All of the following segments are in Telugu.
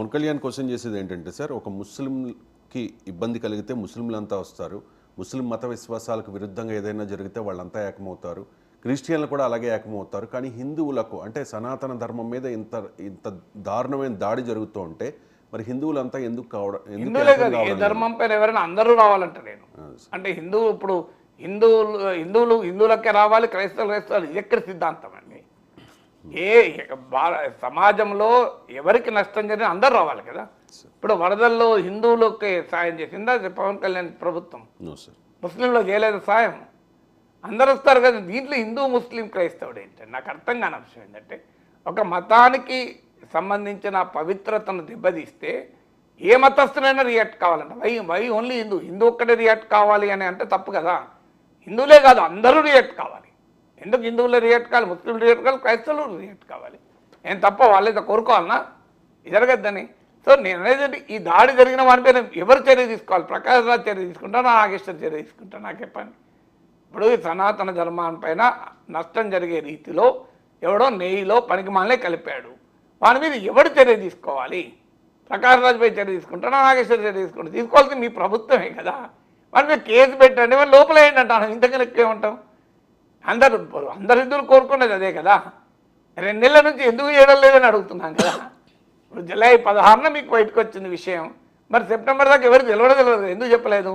పవన్ కళ్యాణ్ క్వశ్చన్ చేసేది ఏంటంటే సార్, ఒక ముస్లింకి ఇబ్బంది కలిగితే ముస్లింలంతా వస్తారు, ముస్లిం మత విశ్వాసాలకు విరుద్ధంగా ఏదైనా జరిగితే వాళ్ళంతా ఏకమవుతారు, క్రిస్టియన్లు కూడా అలాగే ఏకమవుతారు, కానీ హిందువులకు అంటే సనాతన ధర్మం మీద ఇంత ఇంత దారుణమైన దాడి జరుగుతూ ఉంటే మరి హిందువులంతా ఎందుకు కావడం, హిందువులే కాదు ఏ ధర్మం పైన ఎవరైనా అందరూ రావాలంట నేను అంటే ఇప్పుడు హిందువులకే రావాలి, క్రైస్తవులు ఇది ఎక్కడ సిద్ధాంతం అండి? సమాజంలో ఎవరికి నష్టం జరిగినా అందరూ రావాలి కదా. ఇప్పుడు వరదల్లో హిందువులకి సాయం చేసిందా పవన్ కళ్యాణ్ ప్రభుత్వం? ముస్లింలో చేయలేదు సాయం, అందరూ వస్తారు కదా. దీంట్లో హిందూ ముస్లిం క్రైస్తవుడు ఏంటంటే నాకు అర్థం కాని అంశం ఏంటంటే, ఒక మతానికి సంబంధించిన పవిత్రతను దెబ్బతీస్తే ఏ మతస్థులైనా రియాక్ట్ కావాలంట. వై ఓన్లీ హిందూ ఒక్కడే రియాక్ట్ కావాలి అని అంటే తప్పు కదా. హిందువులే కాదు అందరూ రియాక్ట్ కావాలి. ఎందుకు హిందువులే రియాక్ట్ కావాలి, ముస్లింలు రియాక్ట్ కావాలి, క్రైస్తవులు రియాక్ట్ కావాలి? ఏం తప్ప వాళ్ళైతే కోరుకోవాలన్నా జరగద్దని. సో నేను అనేది ఈ దాడి జరిగిన వానిపైన ఎవరు చర్య తీసుకోవాలి? ప్రకాష్ రాజ్ చర్య తీసుకుంటారా, నాగేశ్వర్ చర్య తీసుకుంటారా? నాకు చెప్పండి. ఇప్పుడు సనాతన ధర్మాన్పైన నష్టం జరిగే రీతిలో ఎవడో నెయ్యిలో పనికిమాలనే కలిపాడు, వాని మీద ఎవడు చర్య తీసుకోవాలి? ప్రకాష్ రాజ్పై చర్య తీసుకుంటారా, నాగేశ్వర్ చర్య తీసుకుంటారు? తీసుకోవాల్సింది మీ ప్రభుత్వమే కదా. వాని మీద కేసు పెట్టండి, వాళ్ళు లోపల ఏంటంటాను, ఇంతకన్నా ఎక్కువ ఉంటాం. అందరు హిందువులు కోరుకునేది అదే కదా. 2 నెలల నుంచి ఎందుకు చేయడం లేదని అడుగుతున్నాం కదా. ఇప్పుడు జూలై 16న మీకు బయటకు వచ్చింది విషయం, మరి సెప్టెంబర్ దాకా ఎవరికి తెలియదు, ఎందుకు చెప్పలేదు?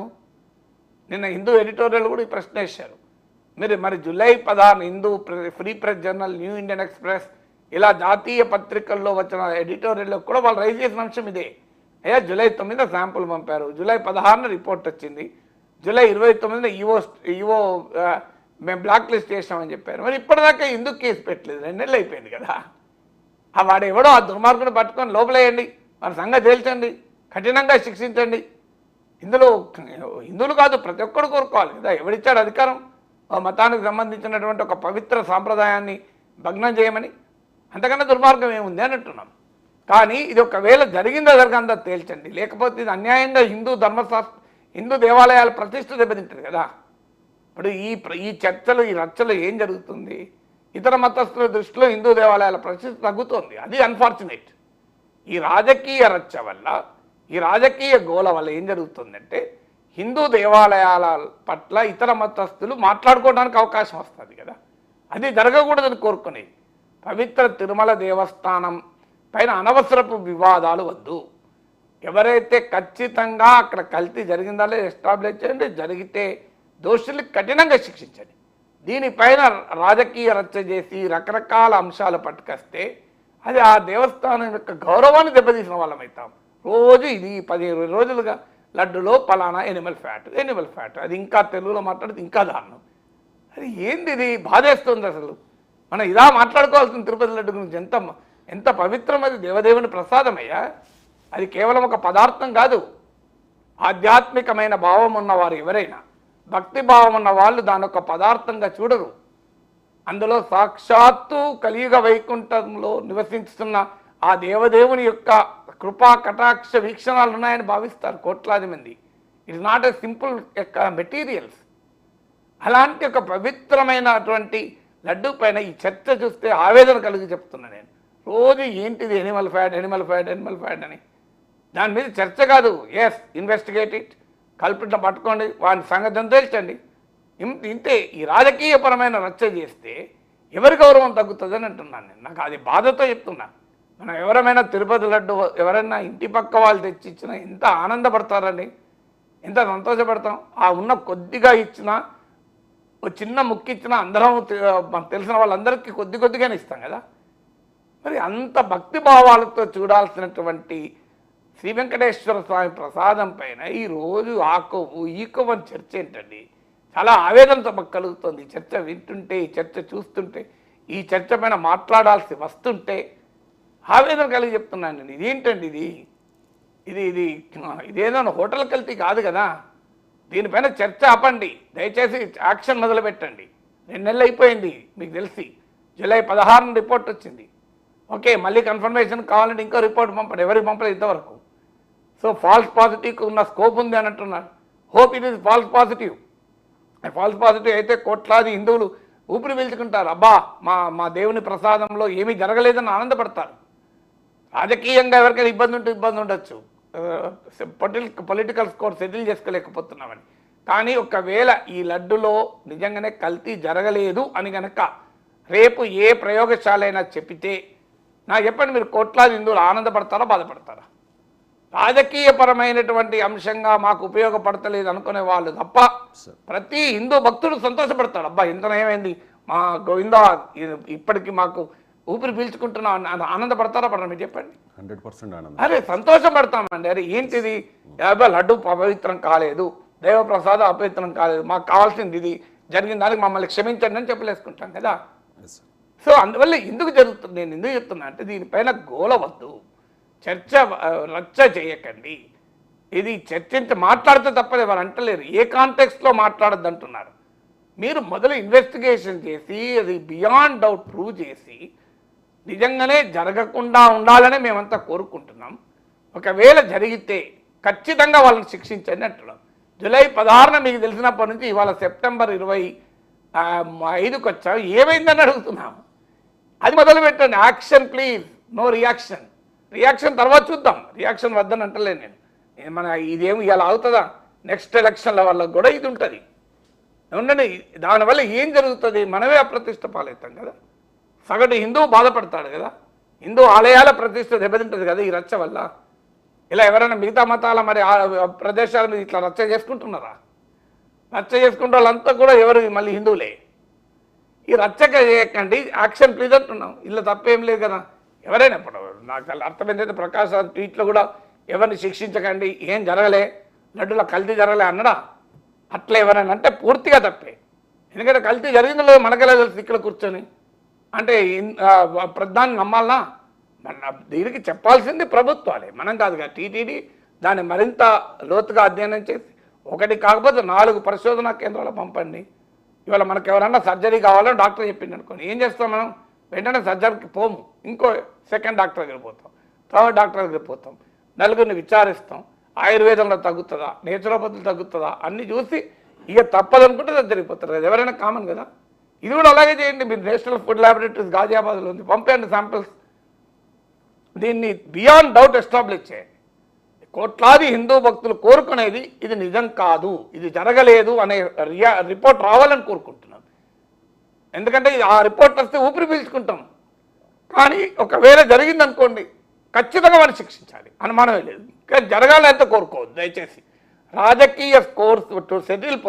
నిన్న హిందూ ఎడిటోరియల్ కూడా ఈ ప్రశ్న వేశారు. మరి July 16 Hindu, free press journal, new Indian express ఇలా జాతీయ పత్రికల్లో వచ్చిన ఎడిటోరియల్లో కూడా వాళ్ళు రైజ్ చేసిన అంశం ఇదే. అయ్యా జూలై 9న శాంపుల్ పంపారు, జూలై 16న రిపోర్ట్ వచ్చింది, జూలై 29న ఈవో మేము బ్లాక్ లిస్ట్ చేసామని చెప్పారు. మరి ఇప్పటిదాకా ఎందుకు కేసు పెట్టలేదు? 2 నెలలు అయిపోయింది కదా. వాడు ఎవడో ఆ దుర్మార్గుని పట్టుకొని లోపలేయండి, వారి సంగతి తేల్చండి, కఠినంగా శిక్షించండి. ఇందులో హిందువులు కాదు ప్రతి ఒక్కరు కోరుకోవాలి కదా. ఎవడిచ్చాడు అధికారం మతానికి సంబంధించినటువంటి ఒక పవిత్ర సాంప్రదాయాన్ని భగ్నం చేయమని? అంతకన్నా దుర్మార్గం ఏముంది అని అంటున్నాం. కానీ ఇది ఒకవేళ జరిగిందో జరగందో తేల్చండి, లేకపోతే ఇది అన్యాయంగా హిందూ దేవాలయాల ప్రతిష్ఠ దెబ్బతింటుంది కదా. ఇప్పుడు ఈ చర్చలు, ఈ రచ్చలు ఏం జరుగుతుంది? ఇతర మతస్థుల దృష్టిలో హిందూ దేవాలయాల ప్రతిష్ఠ తగ్గుతోంది. అది అన్ఫార్చునేట్. ఈ రాజకీయ రచ్చ వల్ల, ఈ రాజకీయ గోల వల్ల ఏం జరుగుతుందంటే హిందూ దేవాలయాల పట్ల ఇతర మతస్థులు మాట్లాడుకోవడానికి అవకాశం వస్తుంది కదా. అది జరగకూడదని కోరుకునేది. పవిత్ర తిరుమల దేవస్థానం పైన అనవసరపు వివాదాలు వద్దు. ఎవరైతే ఖచ్చితంగా అక్కడ కల్తీ జరిగిందా లేదా ఎస్టాబ్లిష్ చేయండి, జరిగితే దోషుల్ని కఠినంగా శిక్షించండి. దీనిపైన రాజకీయ రచ్చ చేసి రకరకాల అంశాలు పట్టుకొస్తే అది ఆ దేవస్థానం యొక్క గౌరవాన్ని దెబ్బతీసిన వాళ్ళం అవుతాం. రోజు ఇది 15 రోజులుగా లడ్డులో పలానా ఎనిమల్ ఫ్యాట్, అది ఇంకా తెలుగులో మాట్లాడితే ఇంకా దారుణం. అది ఏంది? ఇది బాధేస్తుంది అసలు. మనం ఇలా మాట్లాడుకోవాల్సిన తిరుపతి లడ్డు గురించి. ఎంత పవిత్రం అది, దేవదేవుని ప్రసాదమయ్యా. అది కేవలం ఒక పదార్థం కాదు. ఆధ్యాత్మికమైన భావం ఉన్నవారు ఎవరైనా, భక్తి భావం ఉన్న వాళ్ళు దాని ఒక పదార్థంగా చూడరు. అందులో సాక్షాత్తు కలియుగ వైకుంఠంలో నివసిస్తున్న ఆ దేవదేవుని యొక్క కృపా కటాక్ష వీక్షణాలు ఉన్నాయని భావిస్తారు కోట్లాది మంది. It's not a simple materials. అలాంటి ఒక పవిత్రమైనటువంటి లడ్డు పైన ఈ చర్చ చూస్తే ఆవేదన కలిగి చెప్తున్నా నేను. రోజు ఏంటిది ఎనిమల్ ఫ్యాట్ అని. దాని మీద చర్చ కాదు. ఎస్, ఇన్వెస్టిగేట్ ఇట్, కల్పిట్ని పట్టుకోండి, వాని సంగతి తేల్చండి. ఇంతే. ఈ రాజకీయపరమైన రచ్చ చేస్తే ఎవరి గౌరవం తగ్గుతుందని అంటున్నాను నేను. నాకు అది బాధతో చెప్తున్నా. మనం ఎవరైనా తిరుపతి లడ్డు ఎవరైనా ఇంటి పక్క వాళ్ళు తెచ్చి ఇచ్చినా ఎంత ఆనందపడతారండి, ఎంత సంతోషపడతాం. ఆ ఉన్న కొద్దిగా ఇచ్చినా, ఓ చిన్న ముక్కు ఇచ్చినా అందరం మనకు తెలిసిన వాళ్ళందరికీ కొద్దిగానే ఇస్తాం కదా. మరి అంత భక్తి భావాలతో చూడాల్సినటువంటి శ్రీ వెంకటేశ్వర స్వామి ప్రసాదం పైన ఈరోజు ఈకోవని చర్చ ఏంటండి? చాలా ఆవేదనతో కలుగుతుంది. ఈ చర్చ వింటుంటే, ఈ చర్చ చూస్తుంటే, ఈ చర్చ పైన మాట్లాడాల్సి వస్తుంటే ఆవేదన కలిగి చెప్తున్నాను నేను. ఇదేంటండి ఇదేదో హోటల్ కల్తీ కాదు కదా. దీనిపైన చర్చ ఆపండి, దయచేసి యాక్షన్ మొదలు పెట్టండి. 2 నెలలు అయిపోయింది మీకు తెలిసి. జూలై 16న రిపోర్ట్ వచ్చింది. ఓకే, మళ్ళీ కన్ఫర్మేషన్ కావాలంటే ఇంకో రిపోర్ట్ పంపండి. ఎవరికి పంపలేదు ఇంతవరకు. సో ఫాల్స్ పాజిటివ్కి ఉన్న స్కోప్ ఉంది అని అంటున్నారు. Hope it is false positive. Falls positive అయితే కోట్లాది హిందువులు ఊపిరి పీల్చుకుంటారు. అబ్బా, మా దేవుని ప్రసాదంలో ఏమీ జరగలేదని ఆనందపడతారు. రాజకీయంగా ఎవరికైనా ఇబ్బంది ఉంటే ఇబ్బంది ఉండొచ్చు, పొలిటికల్ స్కోర్ సెటిల్ చేసుకోలేకపోతున్నామని. కానీ ఒకవేళ ఈ లడ్డులో నిజంగానే కల్తీ జరగలేదు అని గనక రేపు ఏ ప్రయోగశాల అయినా చెప్పితే నాకు చెప్పండి, మీరు కోట్లాది హిందువులు ఆనందపడతారా బాధపడతారా? రాజకీయపరమైనటువంటి అంశంగా మాకు ఉపయోగపడతలేదు అనుకునే వాళ్ళు తప్ప ప్రతి హిందూ భక్తుడు సంతోషపడతాడు. అబ్బా ఇంత ఏమైంది మా గోవిందా, ఇప్పటికీ మాకు ఊపిరి పీల్చుకుంటున్నాం ఆనందపడతారా పడరా? మీరు చెప్పండి. 100% ఆనందం. అరే సంతోషపడతామండి. అరే ఏంటిది, లడ్డు పవిత్రం కాలేదు, దేవప్రసాదం అపవిత్రం కాలేదు, మాకు కావాల్సింది ఇది జరిగిన దానికి మమ్మల్ని క్షమించండి అని చెప్పలేసుకుంటాం కదా. సో అందువల్ల ఎందుకు జరుగుతుంది, నేను ఎందుకు చెప్తున్నా అంటే దీనిపైన గోలవద్దు, రచ్చ చేయకండి. ఇది మాట్లాడితే తప్పదు, ఎవరు అంటలేరు. ఏ కాంటెక్స్ట్లో మాట్లాడద్దు అంటున్నారు. మీరు మొదలు ఇన్వెస్టిగేషన్ చేసి అది బియాండ్ డౌట్ ప్రూవ్ చేసి నిజంగానే జరగకుండా ఉండాలని మేమంతా కోరుకుంటున్నాం. ఒకవేళ జరిగితే ఖచ్చితంగా వాళ్ళని శిక్షించండి అంటున్నాం. జూలై 16న మీకు తెలిసినప్పటి నుంచి ఇవాళ సెప్టెంబర్ 25కి వచ్చాం, ఏమైందని అడుగుతున్నాం. అది మొదలు పెట్టండి. Action please, no reaction. Reaction తర్వాత చూద్దాం, రియాక్షన్ వద్దని అంటలేదు నేను. మన ఇదేమి ఇలా అవుతుందా, నెక్స్ట్ ఎలక్షన్ల వల్ల కూడా ఇది ఉంటుంది. ఉండండి, దానివల్ల ఏం జరుగుతుంది, మనమే అప్రతిష్ట పాలవుతాం కదా. సగటు హిందువు బాధపడతాడు కదా, హిందూ ఆలయాల ప్రతిష్ట దెబ్బతింటుంది కదా ఈ రచ్చ వల్ల. ఇలా ఎవరైనా మిగతా మతాల మరి ప్రదేశాల మీద ఇట్లా రచ్చ చేసుకుంటున్నారా? రచ్చ చేసుకుంటే వాళ్ళంతా కూడా ఎవరు మళ్ళీ హిందువులే. ఈ రచ్చక చేయకండి, యాక్షన్ ప్లీజ్ అంటున్నాం. ఇలా తప్పేం లేదు కదా. ఎవరైనా ఇప్పుడు నాకు అర్థమైందైతే ప్రకాశ్ ట్వీట్లో కూడా ఎవరిని శిక్షించకండి, ఏం జరగలే, లడ్డులో కల్తీ జరగలే అన్నడా? అట్లా ఎవరైనా అంటే పూర్తిగా తప్పే. ఎందుకంటే కల్తీ జరిగిందో మనకెలా తెలుసు ఇక్కడ కూర్చొని? అంటే ప్రధాని నమ్మాలనా? మన దీనికి చెప్పాల్సింది ప్రభుత్వాలే, మనం కాదుగా. టీటీడీ దాన్ని మరింత లోతుగా అధ్యయనం చేసి ఒకటి కాకపోతే 4 పరిశోధనా కేంద్రాలు పంపండి. ఇవాళ మనకు ఎవరన్నా సర్జరీ కావాలని డాక్టర్ చెప్పింది అనుకోండి, ఏం చేస్తాం మనం? వెంటనే సర్జరీకి పోము, ఇంకో సెకండ్ డాక్టర్ దగ్గర పోతాం, థర్డ్ డాక్టర్ దగ్గర పోతాం, నలుగురిని విచారిస్తాం. ఆయుర్వేదంలో తగ్గుతుందా, నేచురోపతిలో తగ్గుతుందా అన్నీ చూసి ఇక తప్పదనుకుంటే సర్జరీ పోతారు కదా, ఎవరైనా కామన్ కదా. ఇది కూడా అలాగే చేయండి. మీరు నేషనల్ ఫుడ్ ల్యాబొరేటరీస్ గాజియాబాద్లో ఉంది, పంపండి శాంపిల్స్. దీన్ని బియాండ్ డౌట్ ఎస్టాబ్లిష్ చేయండి. కోట్లాది హిందూ భక్తులు కోరుకునేది ఇది నిజం కాదు, ఇది జరగలేదు అనే రిపోర్ట్ రావాలని కోరుకుంటున్నాను. ఎందుకంటే ఆ రిపోర్ట్ వస్తే ఊపిరి పీల్చుకుంటాం. కానీ ఒకవేళ జరిగిందనుకోండి ఖచ్చితంగా వారిని శిక్షించాలి, అనుమానమే లేదు. కానీ జరగాలంటే కోరుకోవద్దు దయచేసి. రాజకీయ స్కోర్స్ టు సెటిల్ పొలిటికల్